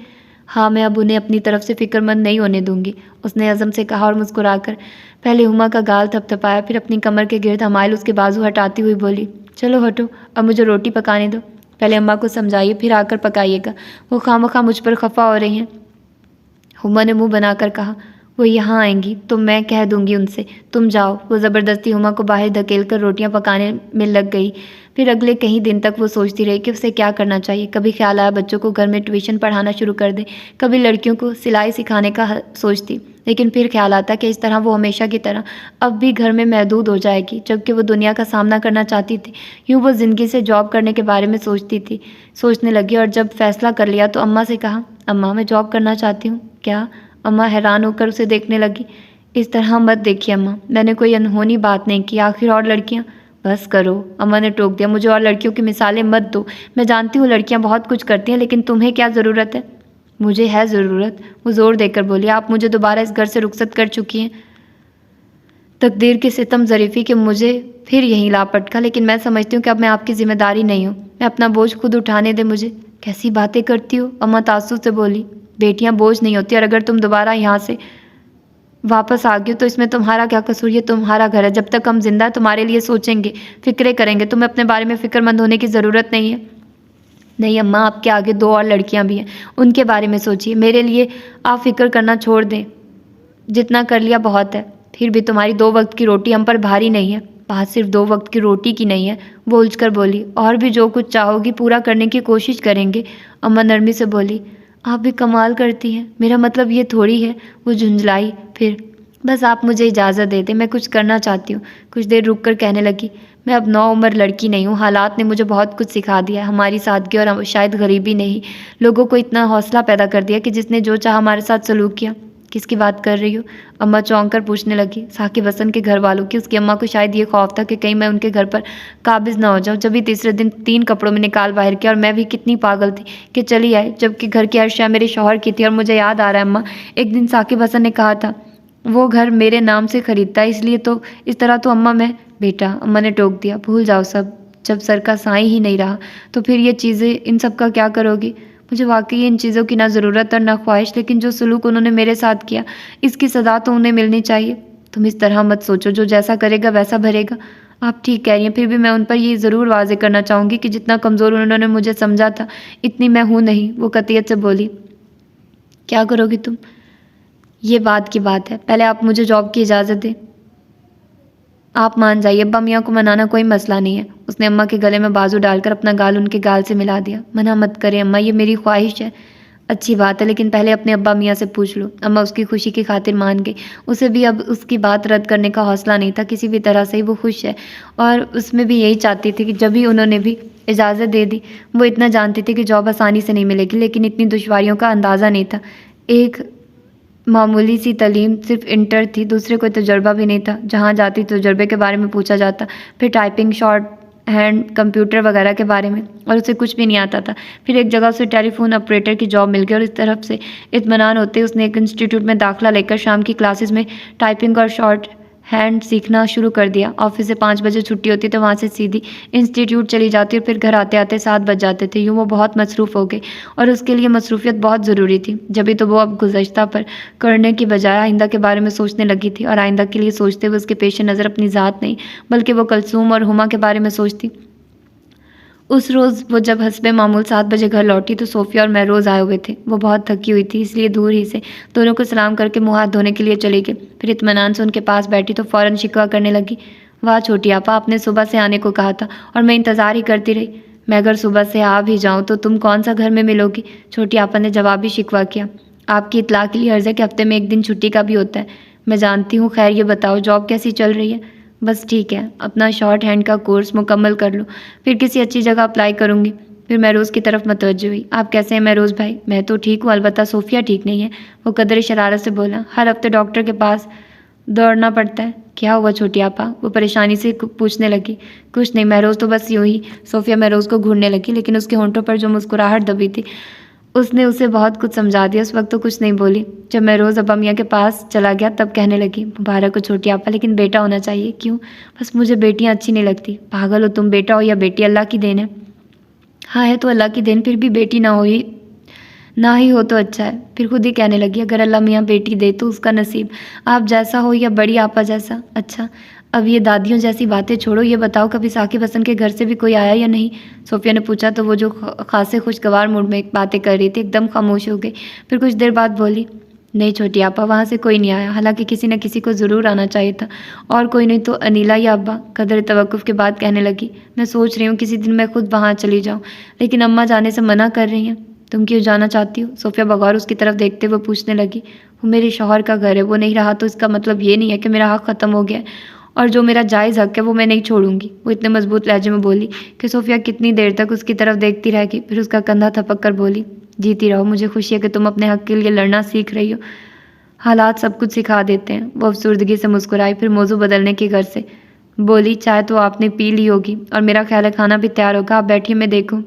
हाँ, मैं अब उन्हें अपनी तरफ से फ़िक्रमंद नहीं होने दूंगी, उसने अज़म से कहा और मुस्कुराकर पहले हुमा का गाल थपथपाया, फिर अपनी कमर के गिर्द हमायल उसके बाजू हटाती हुई बोली, चलो हटो, अब मुझे रोटी पकाने दो। पहले अम्मा को समझाइए, फिर आकर पकाइएगा। वो खामखा मुझ पर खफा हो रही हैं। हुमा ने मुंह बनाकर कहा, वो यहाँ आएंगी तो मैं कह दूंगी उनसे, तुम जाओ। वो ज़बरदस्ती हुमा को बाहर धकेल कर रोटियाँ पकाने में लग गई। फिर अगले कई दिन तक वो सोचती रही कि उसे क्या करना चाहिए। कभी ख्याल आया बच्चों को घर में ट्यूशन पढ़ाना शुरू कर दे, कभी लड़कियों को सिलाई सिखाने का सोचती, लेकिन फिर ख्याल आता कि इस तरह वो हमेशा की तरह अब भी घर में महदूद हो जाएगी, जबकि वो दुनिया का सामना करना चाहती थी। यूँ वो ज़िंदगी से जॉब करने के बारे में सोचने लगी और जब फैसला कर लिया तो अम्मा से कहा, अम्मा मैं जॉब करना चाहती हूँ। क्या? अम्मा हैरान होकर उसे देखने लगी। इस तरह मत देखिए अम्मा, मैंने कोई अनहोनी बात नहीं की, आखिर और लड़कियाँ। बस करो, अम्मा ने टोक दिया, मुझे और लड़कियों की मिसालें मत दो। मैं जानती हूँ लड़कियाँ बहुत कुछ करती हैं, लेकिन तुम्हें क्या ज़रूरत है? मुझे है ज़रूरत, वो ज़ोर देकर बोली। आप मुझे दोबारा इस घर से रुखसत कर चुकी हैं। तकदीर की सितम ज़रीफ़ी कि मुझे फिर यहीं ला पटका, लेकिन मैं समझती हूँ कि अब मैं आपकी ज़िम्मेदारी नहीं हूँ। मैं अपना बोझ खुद उठाने दे मुझे। कैसी बातें करती हो? अम्मा ताज्जुब से बोली। बेटियाँ बोझ नहीं होती, और अगर तुम दोबारा यहाँ से वापस आ गई हो तो इसमें तुम्हारा क्या कसूर? ये तुम्हारा घर है। जब तक हम जिंदा हैं तुम्हारे लिए सोचेंगे, फिक्रें करेंगे। तुम्हें अपने बारे में फ़िक्रमंद होने की ज़रूरत नहीं है। नहीं अम्मा, आपके आगे 2 और लड़कियां भी हैं, उनके बारे में सोचिए। मेरे लिए आप फिक्र करना छोड़ दें, जितना कर लिया बहुत है। फिर भी तुम्हारी 2 वक्त की रोटी हम पर भारी नहीं है। बात सिर्फ 2 वक्त की रोटी की नहीं है, वो उलझकर बोली। और भी जो कुछ चाहोगी पूरा करने की कोशिश करेंगे, अम्मा नरमी से बोली। आप भी कमाल करती हैं, मेरा मतलब ये थोड़ी है। वो झुंझलाई। फिर बस आप मुझे इजाज़त दे दें, मैं कुछ करना चाहती हूँ। कुछ देर रुक कर कहने लगी, मैं अब नौउम्र लड़की नहीं हूँ। हालात ने मुझे बहुत कुछ सिखा दिया है। हमारी सादगी और शायद गरीबी ने ही लोगों को इतना हौसला पैदा कर दिया कि जिसने जो चाहा हमारे साथ सलूक किया। किसकी बात कर रही हो? अम्मा चौंक कर पूछने लगी। साकिब हसन के घर वालों की। उसकी अम्मा को शायद ये खौफ था कि कहीं मैं उनके घर पर काबिज ना हो जाऊँ। जब भी तीसरे दिन 3 कपड़ों में निकाल बाहर किया, और मैं भी कितनी पागल थी कि चली आई, जबकि घर की हर शय मेरे शौहर की थी। और मुझे याद आ रहा है अम्मा, एक दिन साकिब हसन ने कहा था वो घर मेरे नाम से खरीदता है, इसलिए तो इस तरह तो अम्मा मैं। बेटा, अम्मा ने टोक दिया, भूल जाओ सब। जब सर का साईं ही नहीं रहा तो फिर ये चीज़ें, इन सब का क्या करोगी? मुझे वाकई इन चीज़ों की ना ज़रूरत और ना ख्वाहिश, लेकिन जो सलूक उन्होंने मेरे साथ किया, इसकी सज़ा तो उन्हें मिलनी चाहिए। तुम इस तरह मत सोचो, जो जैसा करेगा वैसा भरेगा। आप ठीक कह रही हैं, फिर भी मैं उन पर ये ज़रूर वाज़े करना चाहूँगी कि जितना कमज़ोर उन्होंने मुझे समझा था, इतनी मैं हूँ नहीं। वो कतियत से बोली। क्या करोगी तुम? ये बाद की बात है, पहले आप मुझे जॉब की इजाज़त दें। आप मान जाइए, अब्बा मियाँ को मनाना कोई मसला नहीं है। उसने अम्मा के गले में बाजू डालकर अपना गाल उनके गाल से मिला दिया। मना मत करें अम्मा, ये मेरी ख्वाहिश है। अच्छी बात है, लेकिन पहले अपने अब्बा मियाँ से पूछ लो। अम्मा उसकी खुशी की खातिर मान गई। उसे भी अब उसकी बात रद्द करने का हौसला नहीं था। किसी भी तरह से ही वो खुश है, और उसमें भी यही चाहती थी कि जब भी उन्होंने भी इजाज़त दे दी। वो इतना जानती थी कि जॉब आसानी से नहीं मिलेगी, लेकिन इतनी दुश्वारियों का अंदाज़ा नहीं था। एक मामूली सी तालीम, सिर्फ इंटर थी, दूसरे कोई तजुर्बा भी नहीं था। जहाँ जाती तजुर्बे के बारे में पूछा जाता, फिर टाइपिंग, शॉर्ट हैंड, कंप्यूटर वगैरह के बारे में, और उसे कुछ भी नहीं आता था। फिर एक जगह उसे टेलीफोन ऑपरेटर की जॉब मिल गई, और इस तरफ से इत्मीनान होते उसने एक इंस्टीट्यूट में दाखिला लेकर शाम की क्लासेस में टाइपिंग और शॉर्ट हैंड सीखना शुरू कर दिया। ऑफिस से 5 बजे छुट्टी होती तो वहाँ से सीधी इंस्टीट्यूट चली जाती, और फिर घर आते आते 7 बज जाते थे। यूँ वो बहुत मसरूफ़ हो गई, और उसके लिए मसरूफियत बहुत ज़रूरी थी। जब भी तो वो अब गुज़श्ता पर करने की बजाय आइंदा के बारे में सोचने लगी थी, और आइंदा के लिए सोचते हुए उसके पेश नज़र अपनी ज़ात नहीं, बल्कि वो कलसूम और हुमा के बारे में सोचती। उस रोज़ वो जब हस्बे मामूल 7 बजे घर लौटी तो सोफ़िया और महरोज़ आए हुए थे। वो बहुत थकी हुई थी, इसलिए दूर ही से दोनों को सलाम करके मुँह हाथ धोने के लिए चली गई। फिर इत्मीनान से उनके पास बैठी तो फ़ौरन शिकवा करने लगी। वाह छोटी आपा, आपने सुबह से आने को कहा था और मैं इंतज़ार ही करती रही। मैं अगर सुबह से आ भी जाऊँ तो तुम कौन सा घर में मिलोगी? छोटी आपा ने जवाबी शिकवा किया। आपकी इत्तला के लिए अर्ज़ है कि हफ्ते में 1 दिन छुट्टी का भी होता है। मैं जानती हूँ, खैर ये बताओ जॉब कैसी चल रही है? बस ठीक है, अपना शॉर्ट हैंड का कोर्स मुकम्मल कर लो, फिर किसी अच्छी जगह अप्लाई करूँगी। फिर महरोज़ की तरफ मतवज्जो हुई। आप कैसे हैं महरोज़ भाई? मैं तो ठीक हूँ, अलबत्ता सोफ़िया ठीक नहीं है। वो कदर शरारत से बोला। हर हफ्ते डॉक्टर के पास दौड़ना पड़ता है। क्या हुआ छोटी आपा? वो परेशानी से पूछने लगी। कुछ नहीं महरोज़, तो बस यूँ ही। सोफ़िया महरोज़ को घूरने लगी, लेकिन उसके होंठों पर जो मुस्कुराहट दबी थी उसने उसे बहुत कुछ समझा दिया। उस वक्त तो कुछ नहीं बोली। जब महरोज़ अब्बा मियाँ के पास चला गया तब कहने लगी, मुबारक हो छोटी आपा, लेकिन बेटा होना चाहिए। क्यों? बस मुझे बेटियाँ अच्छी नहीं लगती। पागल हो तुम, बेटा हो या बेटी अल्लाह की देन है। हाँ है तो अल्लाह की देन, फिर भी बेटी ना ही हो तो अच्छा है। फिर खुद ही कहने लगी, अगर अल्लाह मियाँ बेटी दे तो उसका नसीब आप जैसा हो या बड़ी आपा जैसा। अच्छा, अब ये दादियों जैसी बातें छोड़ो, ये बताओ कभी साकिब हसन के घर से भी कोई आया या नहीं? सोफ़िया ने पूछा तो वो जो खासे खुशगवार मूड में बातें कर रही थी एकदम खामोश हो गई। फिर कुछ देर बाद बोली, नहीं छोटी आपा, वहाँ से कोई नहीं आया। हालांकि किसी न किसी को ज़रूर आना चाहिए था, और कोई नहीं तो अनीला या अब्बा। कदर तवक्कुफ़ के बाद कहने लगी, मैं सोच रही हूँ किसी दिन मैं खुद वहाँ चली जाऊँ, लेकिन अम्मा जाने से मना कर रही हैं। तुम क्यों जाना चाहती हो? सोफिया बगौर उसकी तरफ देखते हुए पूछने लगी। वो मेरे शौहर का घर है, वो नहीं रहा तो इसका मतलब ये नहीं है कि मेरा हक़ ख़त्म हो गया है, और जो मेरा जायज़ हक़ है वो मैं नहीं छोड़ूंगी। वो इतने मजबूत लहजे में बोली कि सोफिया कितनी देर तक उसकी तरफ देखती रह गई। फिर उसका कंधा थपक कर बोली, जीती रहो, मुझे खुशी है कि तुम अपने हक़ के लिए लड़ना सीख रही हो। हालात सब कुछ सिखा देते हैं। वो अफसुर्दगी से मुस्कुराई, फिर मौजू बदलने की गर्ज से बोली, चाय तो आपने पी ली होगी और मेरा ख्याल है खाना भी तैयार होगा, आप बैठिए मैं देखूं।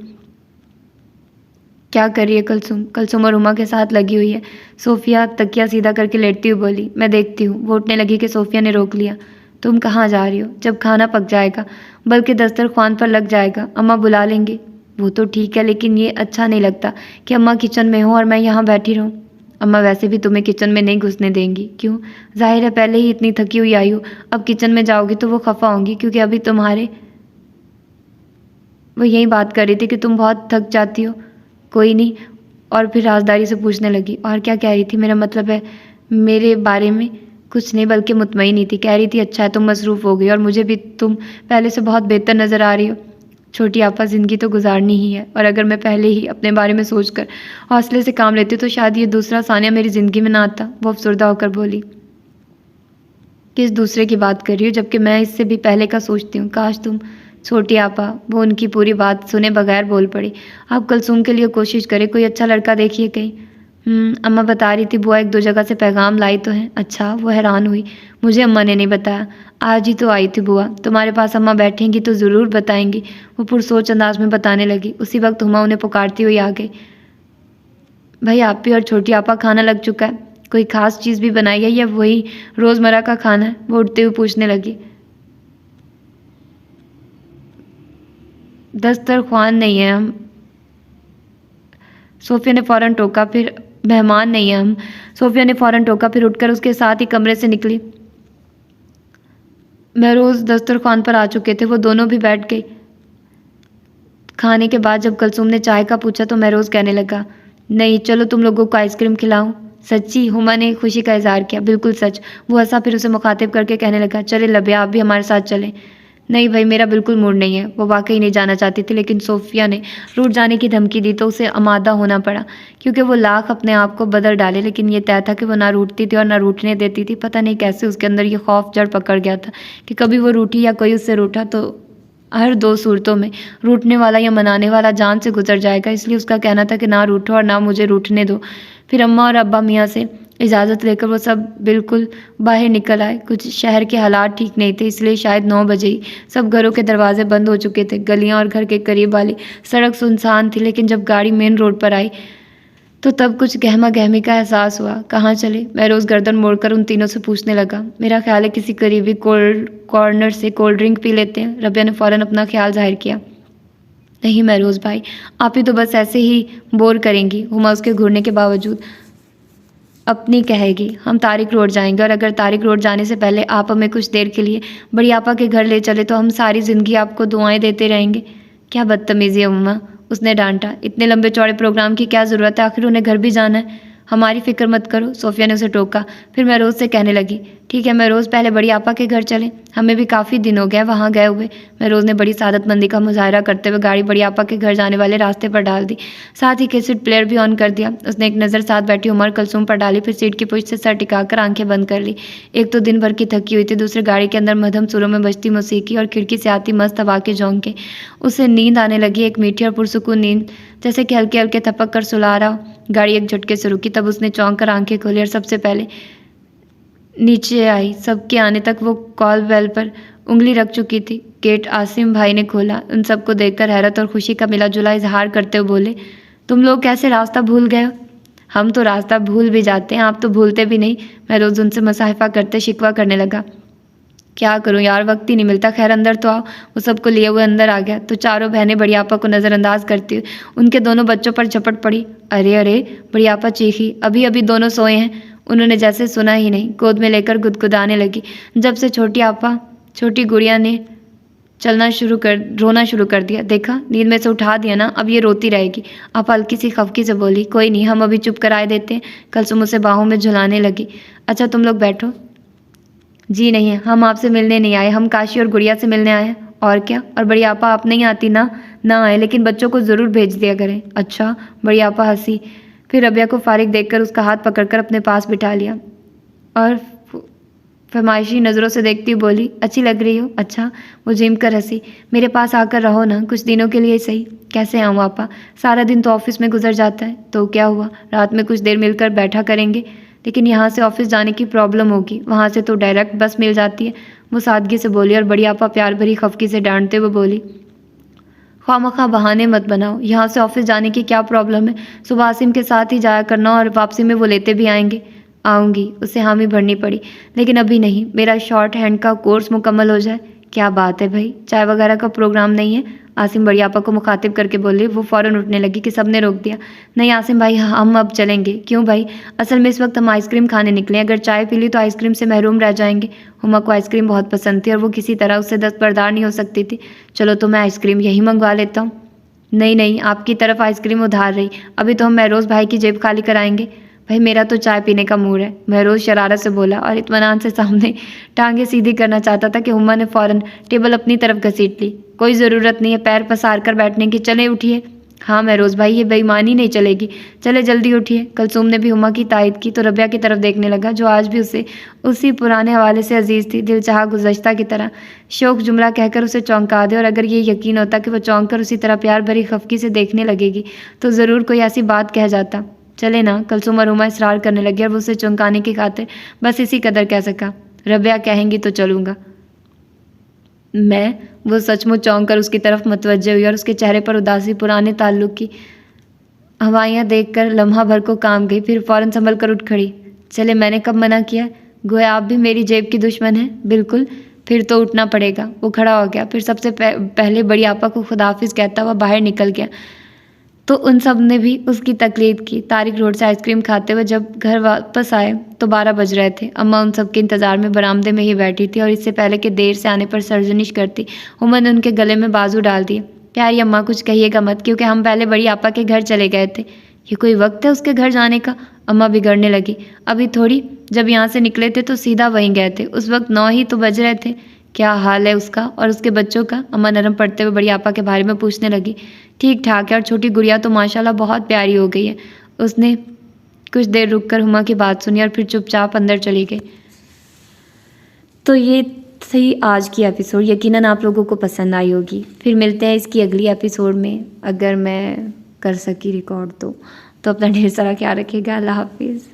क्या कर रही है कुलसुम? कुलसुम और रुमा के साथ लगी हुई है। सोफिया तकिया सीधा करके लेटती हुई बोली, मैं देखती हूँ। वो उठने लगी कि सोफिया ने रोक लिया। तुम कहाँ जा रही हो? जब खाना पक जाएगा, बल्कि दस्तरख्वान पर लग जाएगा, अम्मा बुला लेंगे। वो तो ठीक है, लेकिन ये अच्छा नहीं लगता कि अम्मा किचन में हो और मैं यहाँ बैठी रहूँ। अम्मा वैसे भी तुम्हें किचन में नहीं घुसने देंगी। क्यों? जाहिर है पहले ही इतनी थकी हुई आई हो, अब किचन में जाओगी तो वो खफा होंगी, क्योंकि अभी तुम्हारे वो यही बात कर रही थी कि तुम बहुत थक जाती हो। कोई नहीं। और फिर राजदारी से पूछने लगी, और क्या कह रही थी? मेरा मतलब है मेरे बारे में। कुछ नहीं, बल्कि मुतमईन ही थी। कह रही थी अच्छा है तुम मसरूफ़ हो गई और मुझे भी तुम पहले से बहुत बेहतर नज़र आ रही हो। छोटी आपा, ज़िंदगी तो गुजारनी ही है, और अगर मैं पहले ही अपने बारे में सोचकर हौसले से काम लेती तो शायद ये दूसरा सानिया मेरी ज़िंदगी में ना आता। वो अफसरदा होकर बोली, किस दूसरे की बात कर रही हो, जबकि मैं इससे भी पहले का सोचती हूँ। काश तुम। छोटी आपा, वो उनकी पूरी बात सुने बगैर बोल पड़ी, आप कुलसुम के लिए कोशिश करें, कोई अच्छा लड़का देखिए कहीं। अम्मा बता रही थी बुआ एक दो जगह से पैगाम लाई तो हैं। अच्छा? वो हैरान हुई, मुझे अम्मा ने नहीं बताया। आज ही तो आई थी बुआ, तुम्हारे पास अम्मा बैठेंगी तो ज़रूर बताएंगी। वो पुरसोच अंदाज में बताने लगी। उसी वक्त हुमा उन्हें पुकारती हुई आ गई। भाई आप भी और छोटी आपा, खाना लग चुका है। कोई खास चीज़ भी बनाई है या वही रोज़मर्रा का खाना है? वो उठते हुए पूछने लगी। दस्तरख्वान नहीं है हम। सोफिया ने फ़ौरन टोका, फिर मेहमान नहीं है हम। सोफिया ने फ़ौरन टोका, फिर उठकर उसके साथ ही कमरे से निकली। महरोज़ दस्तरख्वान पर आ चुके थे। वो दोनों भी बैठ गई। खाने के बाद जब कुलसुम ने चाय का पूछा तो महरोज़ कहने लगा, नहीं चलो तुम लोगों को आइसक्रीम खिलाऊं। सच्ची? हुमा ने खुशी का इजहार किया। बिल्कुल सच। वो हंसा, फिर उसे मुखातिब करके कहने लगा, चले लबिया आप भी हमारे साथ चलें। नहीं भाई, मेरा बिल्कुल मूड नहीं है। वो वाकई नहीं जाना चाहती थी, लेकिन सोफिया ने रूठ जाने की धमकी दी तो उसे आमादा होना पड़ा, क्योंकि वो लाख अपने आप को बदल डाले, लेकिन ये तय था कि वो ना रूठती थी और ना रूठने देती थी। पता नहीं कैसे उसके अंदर ये खौफ जड़ पकड़ गया था कि कभी वो रूठी या कोई उससे रूठा तो हर दो सूरतों में रूठने वाला या मनाने वाला जान से गुजर जाएगा। इसलिए उसका कहना था कि ना रूठो और ना मुझे रूठने दो। फिर अम्मा और अब्बा मियाँ से इजाज़त लेकर वो सब बिल्कुल बाहर निकल आए। कुछ शहर के हालात ठीक नहीं थे, इसलिए शायद 9 बजे ही सब घरों के दरवाजे बंद हो चुके थे। गलियां और घर के करीब वाली सड़क सुनसान थी, लेकिन जब गाड़ी मेन रोड पर आई तो तब कुछ गहमा गहमी का एहसास हुआ। कहाँ चले? महरोज़ गर्दन मोड़कर उन तीनों से पूछने लगा। मेरा ख्याल है किसी करीबी कोल्ड कॉर्नर से कोल्ड ड्रिंक पी लेते हैं। रबिया ने फ़ौरन अपना ख्याल जाहिर किया। नहीं महरोज़ भाई, आप ही तो बस ऐसे ही बोर करेंगी। हुमा उसके घूरने के बावजूद अपनी कहेगी। हम तारिक रोड जाएंगे, और अगर तारिक रोड जाने से पहले आप हमें कुछ देर के लिए बड़ी आपा के घर ले चले तो हम सारी ज़िंदगी आपको दुआएं देते रहेंगे। क्या बदतमीज़ी है उम्मा, उसने डांटा। इतने लंबे चौड़े प्रोग्राम की क्या ज़रूरत है? आखिर उन्हें घर भी जाना है। हमारी फ़िक्र मत करो, सोफिया ने उसे टोका। फिर महरोज़ से कहने लगी, ठीक है महरोज़, पहले बड़ी आपा के घर चलें, हमें भी काफ़ी दिन हो गए वहाँ गए हुए। महरोज़ ने बड़ी सादतमंदी का मुजाहरा करते हुए गाड़ी बड़ी आपा के घर जाने वाले रास्ते पर डाल दी। साथ ही कैसेट प्लेयर भी ऑन कर दिया। उसने एक नज़र साथ बैठी उमर कुलसुम पर डाली, फिर सीट की पुष्ट से सर टिकाकर आंखें बंद कर ली। एक तो दिन भर की थकी हुई थी, दूसरे गाड़ी के अंदर मध्यम सुरों में बजती मौसीकी और खिड़की से आती मस्त हवा के झोंके। उसे नींद आने लगी, एक मीठी और पुरसुकून नींद, जैसे कि हल्के हल्के थपक कर सुला रहा हो। गाड़ी एक झटके से रुकी, तब उसने चौंक कर आंखें खोली और सबसे पहले नीचे आई। सबके आने तक वो कॉल बेल पर उंगली रख चुकी थी। गेट आसिम भाई ने खोला। उन सबको देखकर हैरत और खुशी का मिला जुला इजहार करते हुए बोले, तुम लोग कैसे रास्ता भूल गए हो? हम तो रास्ता भूल भी जाते हैं, आप तो भूलते भी नहीं। मैं रोज़ उनसे मुसाहिफा करते शिकवा करने लगा। क्या करूं यार, वक्त ही नहीं मिलता। खैर अंदर तो आओ। वो सबको लिए हुए अंदर आ गया तो चारों बहनें बड़ी आपा को नज़रअंदाज करती हुई उनके दोनों बच्चों पर झपट पड़ी। अरे अरे, बड़ी आपा चीखी, अभी अभी दोनों सोए हैं। उन्होंने जैसे सुना ही नहीं, गोद में लेकर गुदगुदाने लगी। जब से छोटी गुड़िया ने रोना शुरू कर दिया। देखा, नींद में से उठा दिया ना, अब ये रोती रहेगी। आप हल्की सी खफकी से बोली, कोई नहीं, हम अभी चुप कराए देते हैं। कुलसुम उसे बाहों में झुलाने लगी। अच्छा तुम लोग बैठो। जी नहीं, हम आपसे मिलने नहीं आए, हम काशी और गुड़िया से मिलने आए हैं। और क्या? और बड़ी आपा आप नहीं आती ना? ना आए, लेकिन बच्चों को ज़रूर भेज दिया करें। अच्छा। बड़ी आपा हंसी, फिर रबिया को फारिग देखकर उसका हाथ पकड़कर अपने पास बिठा लिया और फरमाइशी नज़रों से देखती हुई बोली, अच्छी लग रही हो। अच्छा। वो झिम कर हंसी, मेरे पास आकर रहो ना, कुछ दिनों के लिए सही। कैसे आऊँ आपा? सारा दिन तो ऑफिस में गुजर जाता है। तो क्या हुआ, रात में कुछ देर मिलकर बैठा करेंगे। लेकिन यहाँ से ऑफिस जाने की प्रॉब्लम होगी, वहाँ से तो डायरेक्ट बस मिल जाती है। वो सादगी से बोली और बड़ी आपा प्यार भरी खफकी से डांटते हुए बोली, खामखा बहाने मत बनाओ, यहाँ से ऑफिस जाने की क्या प्रॉब्लम है? सुबह आसिम के साथ ही जाया करना और वापसी में वो लेते भी आएंगे। आऊँगी, उसे हामी भरनी पड़ी, लेकिन अभी नहीं, मेरा शॉर्ट हैंड का कोर्स मुकम्मल हो जाए। क्या बात है भाई, चाय वगैरह का प्रोग्राम नहीं है? आसिम बड़ी आपा को मुखातिब करके बोले। वो फ़ौरन उठने लगी कि सबने रोक दिया। नहीं आसिम भाई, हम अब चलेंगे। क्यों भाई? असल में इस वक्त हम आइसक्रीम खाने निकले, अगर चाय पी ली तो आइसक्रीम से महरूम रह जाएंगे। हुमा को आइसक्रीम बहुत पसंद थी और वो किसी तरह उससे दस्तबरदार नहीं हो सकती थी। चलो तो मैं आइसक्रीम यहीं मंगवा लेता हूँ। नहीं नहीं, आपकी तरफ आइसक्रीम उधार रही, अभी तो हम महरोज़ भाई की जेब खाली कराएंगे। भाई मेरा तो चाय पीने का मूड है, महरोज़ शरारत से बोला और इत्मीनान से सामने टांगे सीधी करना चाहता था कि हुमा ने फ़ौरन टेबल अपनी तरफ घसीट ली। कोई ज़रूरत नहीं है पैर पसार कर बैठने की, चले उठिए। हाँ महरोज़ भाई, ये बेईमानी नहीं चलेगी, चले जल्दी उठिए। कुलसुम ने भी हुमा की तायद की तो रबिया की तरफ देखने लगा, जो आज भी उसे उसी पुराने हवाले से अजीज़ थी, दिल चाहा गुज़श्ता की तरह शौक जुमला कहकर उसे चौंका दे। और अगर ये यकीन होता कि वह चौंक कर उसी तरह प्यार भरी खफकी से देखने लगेगी तो ज़रूर कोई ऐसी बात कह जाता। चले ना, कुलसुम और हुमा इसरार करने लगे और वो उसे चौंकाने की खातिर बस इसी कदर कह सका, रबिया कहेंगी तो चलूँगा मैं। वो सचमुच चौंक कर उसकी तरफ मुतवज्जे हुई और उसके चेहरे पर उदासी पुराने ताल्लुक की हवाइयाँ देखकर लम्हा भर को काम गई, फिर फ़ौरन संभल कर उठ खड़ी। चले, मैंने कब मना किया? गोया आप भी मेरी जेब की दुश्मन हैं। बिल्कुल, फिर तो उठना पड़ेगा। वो खड़ा हो गया, फिर सबसे पहले बड़ी आपा को खुदाफिज कहता हुआ बाहर निकल गया। तो उन सब ने भी उसकी तकलीद की। तारिक रोड से आइसक्रीम खाते हुए जब घर वापस आए तो 12 बज रहे थे। अम्मा उन सब के इंतज़ार में बरामदे में ही बैठी थी और इससे पहले कि देर से आने पर सरजनिश करती, हुमा ने उनके गले में बाजू डाल दिए। प्यारी अम्मा, कुछ कहिएगा मत, क्योंकि हम पहले बड़ी आपा के घर चले गए थे। ये कोई वक्त है उसके घर जाने का? अम्मा बिगड़ने लगी। अभी थोड़ी, जब यहाँ से निकले थे तो सीधा वहीं गए थे, उस वक्त 9 ही तो बज रहे थे। क्या हाल है उसका और उसके बच्चों का? अम्मा नरम पड़ते हुए बड़ी आपा के बारे में पूछने लगी। ठीक ठाक है, और छोटी गुड़िया तो माशाल्लाह बहुत प्यारी हो गई है। उसने कुछ देर रुककर हुमा की बात सुनी और फिर चुपचाप अंदर चली गई। तो ये थी आज की एपिसोड, यकीनन आप लोगों को पसंद आई होगी। फिर मिलते हैं इसकी अगली एपिसोड में, अगर मैं कर सकी रिकॉर्ड तो अपना ढेर सारा ख्याल रखिएगा। अल्लाह हाफिज़।